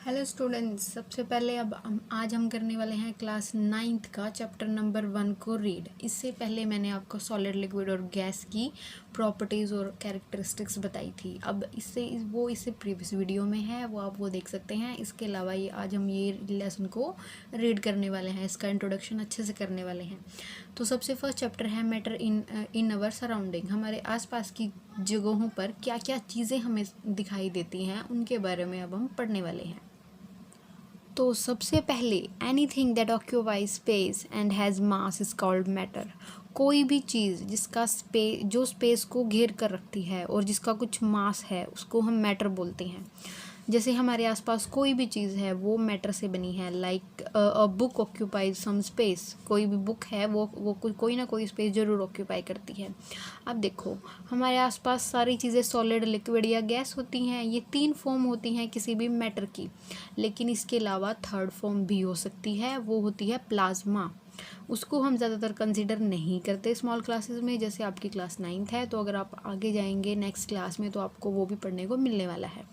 Hello students, सबसे पहले आज हम करने वाले हैं क्लास 9th का चैप्टर नंबर 1 को रीड। इससे पहले मैंने आपको सॉलिड, लिक्विड और गैस की प्रॉपर्टीज़ और कैरेक्टरिस्टिक्स बताई थी। अब इससे प्रीवियस वीडियो में है, वो आप वो देख सकते हैं। इसके अलावा आज हम ये लेसन को रीड करने वाले हैं, इसका इंट्रोडक्शन अच्छे से करने वाले हैं। तो सबसे फर्स्ट चैप्टर है मैटर इन अवर सराउंडिंग। हमारे आसपास की जगहों पर क्या क्या चीज़ें हमें दिखाई देती हैं, उनके बारे में अब हम पढ़ने वाले हैं। तो सबसे पहले anything that occupies space and has mass is called matter. कोई भी चीज़ जिसका जो स्पेस को घेर कर रखती है और जिसका कुछ मास है, उसको हम मैटर बोलते हैं। जैसे हमारे आसपास कोई भी चीज़ है वो मैटर से बनी है। Like a book occupies some space. कोई भी बुक है वो कोई ना कोई स्पेस ज़रूर ऑक्यूपाई करती है। अब देखो, हमारे आसपास सारी चीज़ें सॉलिड, लिक्विड या गैस होती हैं। ये 3 फॉर्म होती हैं किसी भी मैटर की, लेकिन इसके अलावा थर्ड फॉर्म भी हो सकती है, वो होती है प्लाज्मा। उसको हम ज़्यादातर कंसीडर नहीं करते स्मॉल क्लासेस में। जैसे आपकी क्लास 9th है, तो अगर आप आगे जाएंगे नेक्स्ट क्लास में तो आपको वो भी पढ़ने को मिलने वाला है।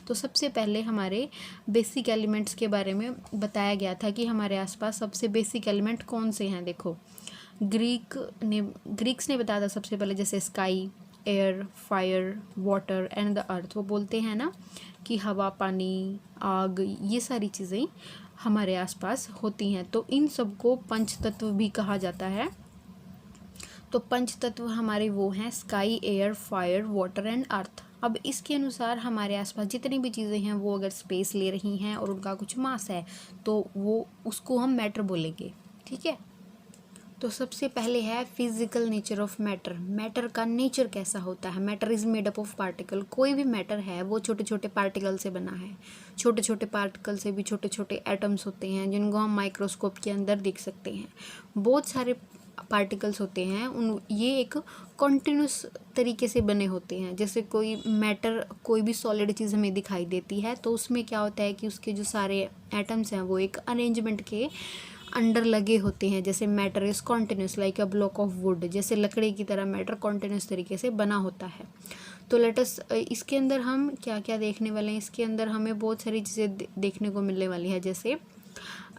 तो सबसे पहले हमारे बेसिक एलिमेंट्स के बारे में बताया गया था कि हमारे आसपास सबसे बेसिक एलिमेंट कौन से हैं। देखो, ग्रीक्स ने बताया था सबसे पहले, जैसे sky, air, fire, water and the earth. वो बोलते हैं ना कि हवा, पानी, आग, ये सारी चीज़ें हमारे आसपास होती हैं। तो इन सबको पंच तत्व भी कहा जाता है। तो पंच तत्व हमारे वो हैं sky, air, fire, water and earth. अब इसके अनुसार हमारे आसपास जितनी भी चीज़ें हैं वो अगर स्पेस ले रही हैं और उनका कुछ मास है तो वो उसको हम मैटर बोलेंगे। ठीक है। तो सबसे पहले है physical nature of matter. Matter का नेचर कैसा होता है। Matter is made up of particle. कोई भी मैटर है वो छोटे छोटे पार्टिकल से बना है। छोटे छोटे पार्टिकल से भी छोटे छोटे एटम्स होते हैं जिनको हम माइक्रोस्कोप के अंदर देख सकते हैं। बहुत सारे पार्टिकल्स होते हैं, ये एक कॉन्टिन्यूस तरीके से बने होते हैं। जैसे कोई मैटर, कोई भी सॉलिड चीज़ हमें दिखाई देती है तो उसमें क्या होता है कि उसके जो सारे एटम्स हैं वो एक अरेंजमेंट के अंडर लगे होते हैं। जैसे matter is continuous like a block of would. जैसे लकड़ी की तरह मैटर कॉन्टिन्यूस तरीके से बना होता है। तो लेटस इसके अंदर हम क्या क्या देखने वाले हैं। इसके अंदर हमें बहुत सारी चीज़ें देखने को मिलने वाली है। जैसे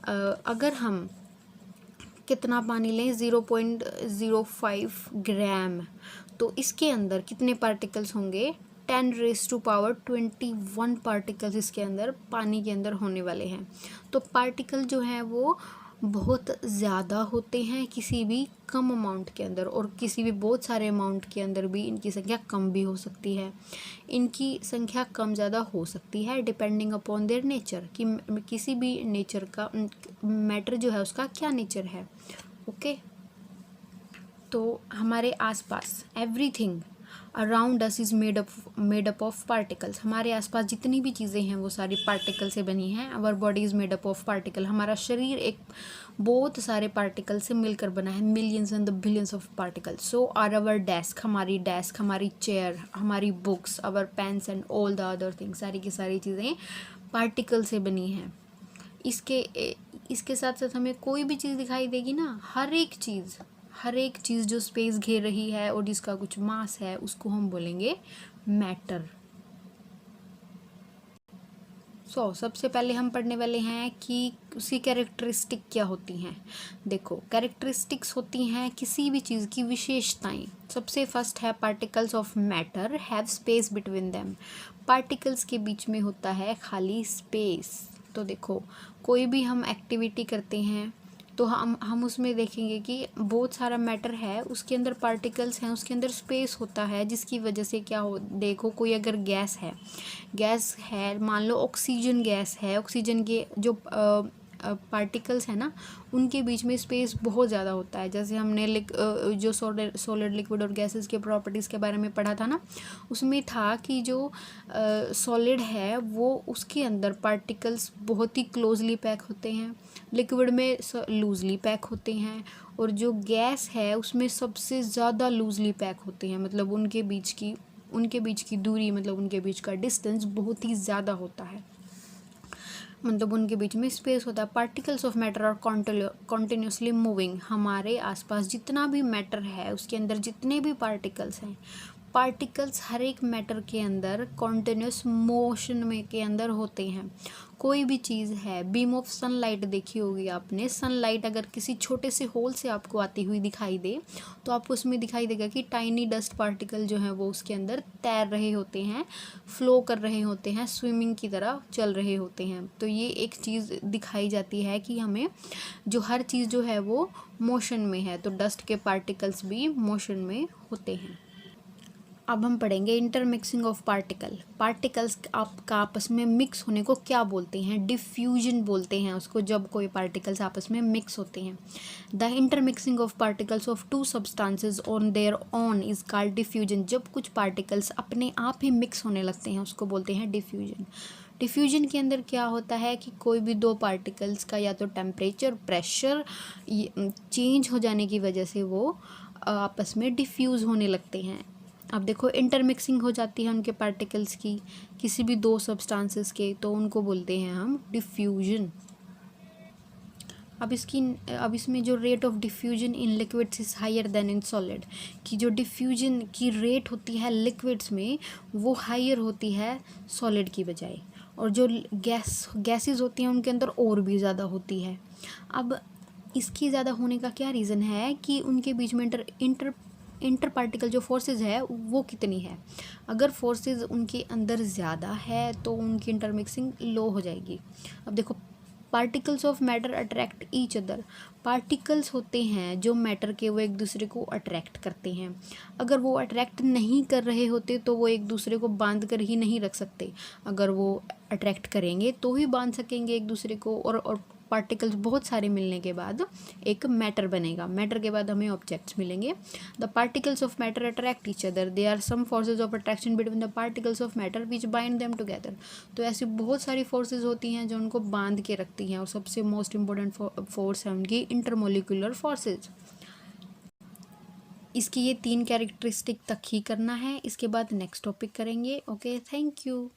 अगर हम कितना पानी लें, 0.05 ग्राम, तो इसके अंदर कितने पार्टिकल्स होंगे, 10⁻21 पार्टिकल्स इसके अंदर पानी के अंदर होने वाले हैं। तो पार्टिकल जो हैं वो बहुत ज़्यादा होते हैं किसी भी कम अमाउंट के अंदर, और किसी भी बहुत सारे अमाउंट के अंदर भी इनकी संख्या कम भी हो सकती है। इनकी संख्या कम ज़्यादा हो सकती है डिपेंडिंग अपॉन देयर नेचर, कि किसी भी नेचर का मैटर जो है उसका क्या नेचर है। ओके। तो हमारे आसपास everything around us is made up of particles. हमारे आसपास जितनी भी चीज़ें हैं वो सारी पार्टिकल से बनी हैं। Our body is made up of particle. हमारा शरीर एक बहुत सारे पार्टिकल से मिलकर बना है, millions and the billions of particles. So are our desk, हमारी चेयर, हमारी books, our pens and all the other things, सारी की सारी चीज़ें पार्टिकल से बनी हैं। इसके साथ साथ हमें कोई भी चीज़ दिखाई देगी ना, हर एक चीज़ जो स्पेस घेर रही है और जिसका कुछ मास है, उसको हम बोलेंगे मैटर। सबसे पहले हम पढ़ने वाले हैं कि उसकी कैरेक्टरिस्टिक क्या होती हैं। देखो, कैरेक्टरिस्टिक्स होती हैं किसी भी चीज़ की विशेषताएं। सबसे फर्स्ट है particles of matter have space between them. Particles के बीच में होता है खाली स्पेस। तो देखो, कोई भी हम एक्टिविटी करते हैं तो हम उसमें देखेंगे कि बहुत सारा मैटर है, उसके अंदर पार्टिकल्स हैं, उसके अंदर स्पेस होता है, जिसकी वजह से क्या हो, देखो कोई अगर गैस है, मान लो ऑक्सीजन गैस है, ऑक्सीजन के जो पार्टिकल्स हैं ना, उनके बीच में स्पेस बहुत ज़्यादा होता है। जैसे हमने जो सॉलिड, लिक्विड और गैसेस के प्रॉपर्टीज़ के बारे में पढ़ा था ना, उसमें था कि जो सॉलिड है वो उसके अंदर पार्टिकल्स बहुत ही क्लोजली पैक होते हैं, लिक्विड में लूजली पैक होते हैं, और जो गैस है उसमें सबसे ज़्यादा लूजली पैक होते हैं। मतलब उनके बीच की दूरी, मतलब उनके बीच का डिस्टेंस बहुत ही ज़्यादा होता है, मतलब उनके बीच में स्पेस होता है। Particles of matter are continuously moving. हमारे आसपास जितना भी मैटर है उसके अंदर जितने भी पार्टिकल्स हैं पार्टिकल्स हर एक मैटर के अंदर कॉन्टिन्यूस मोशन में के अंदर होते हैं। कोई भी चीज़ है, बीम ऑफ सनलाइट देखी होगी आपने, सनलाइट अगर किसी छोटे से होल से आपको आती हुई दिखाई दे तो आपको उसमें दिखाई देगा कि टाइनी डस्ट पार्टिकल जो हैं वो उसके अंदर तैर रहे होते हैं, फ्लो कर रहे होते हैं, स्विमिंग की तरह चल रहे होते हैं। तो ये एक चीज़ दिखाई जाती है कि हमें जो हर चीज़ जो है वो मोशन में है, तो डस्ट के पार्टिकल्स भी मोशन में होते हैं। अब हम पढ़ेंगे इंटरमिक्सिंग ऑफ पार्टिकल्स आपका आपस में मिक्स होने को क्या बोलते हैं? डिफ्यूजन बोलते हैं उसको, जब कोई पार्टिकल्स आपस में मिक्स होते हैं। The intermixing of particles of to substances on their own is called diffusion. जब कुछ पार्टिकल्स अपने आप ही मिक्स होने लगते हैं उसको बोलते हैं डिफ्यूजन। डिफ्यूजन के अंदर क्या होता है कि कोई भी दो पार्टिकल्स का या तो टेम्परेचर, प्रेशर चेंज हो जाने की वजह से वो आपस में डिफ्यूज़ होने लगते हैं। अब देखो इंटरमिक्सिंग हो जाती है उनके पार्टिकल्स की किसी भी दो सब्सटेंसेस के, तो उनको बोलते हैं हम डिफ्यूजन। अब इसमें जो rate of diffusion in liquids is higher than in solid, कि जो डिफ्यूजन की रेट होती है लिक्विड्स में वो हायर होती है सॉलिड की बजाय, और जो गैसेस होती हैं उनके अंदर और भी ज़्यादा होती है। अब इसकी ज़्यादा होने का क्या रीज़न है कि उनके बीच में इंटर पार्टिकल जो फोर्सेस है वो कितनी है। अगर फोर्सेस उनके अंदर ज़्यादा है तो उनकी इंटरमिक्सिंग लो हो जाएगी। अब देखो, particles of matter attract each other. Particles होते हैं जो मैटर के, वो एक दूसरे को अट्रैक्ट करते हैं। अगर वो अट्रैक्ट नहीं कर रहे होते तो वो एक दूसरे को बांध कर ही नहीं रख सकते। अगर वो अट्रैक्ट करेंगे तो ही बांध सकेंगे एक दूसरे को, और पार्टिकल्स बहुत सारे मिलने के बाद एक मैटर बनेगा। मैटर के बाद हमें ऑब्जेक्ट्स मिलेंगे। The particles of matter attract each other, they are some forces of attraction between the particles of matter which bind them together. तो ऐसी बहुत सारी फोर्सेज होती हैं जो उनको बांध के रखती हैं, और सबसे मोस्ट इंपॉर्टेंट फोर्स है उनकी इंटरमोलिकुलर फोर्सेज। इसकी ये 3 कैरेक्टरिस्टिक तक ही करना है, इसके बाद नेक्स्ट टॉपिक करेंगे। Okay, thank you.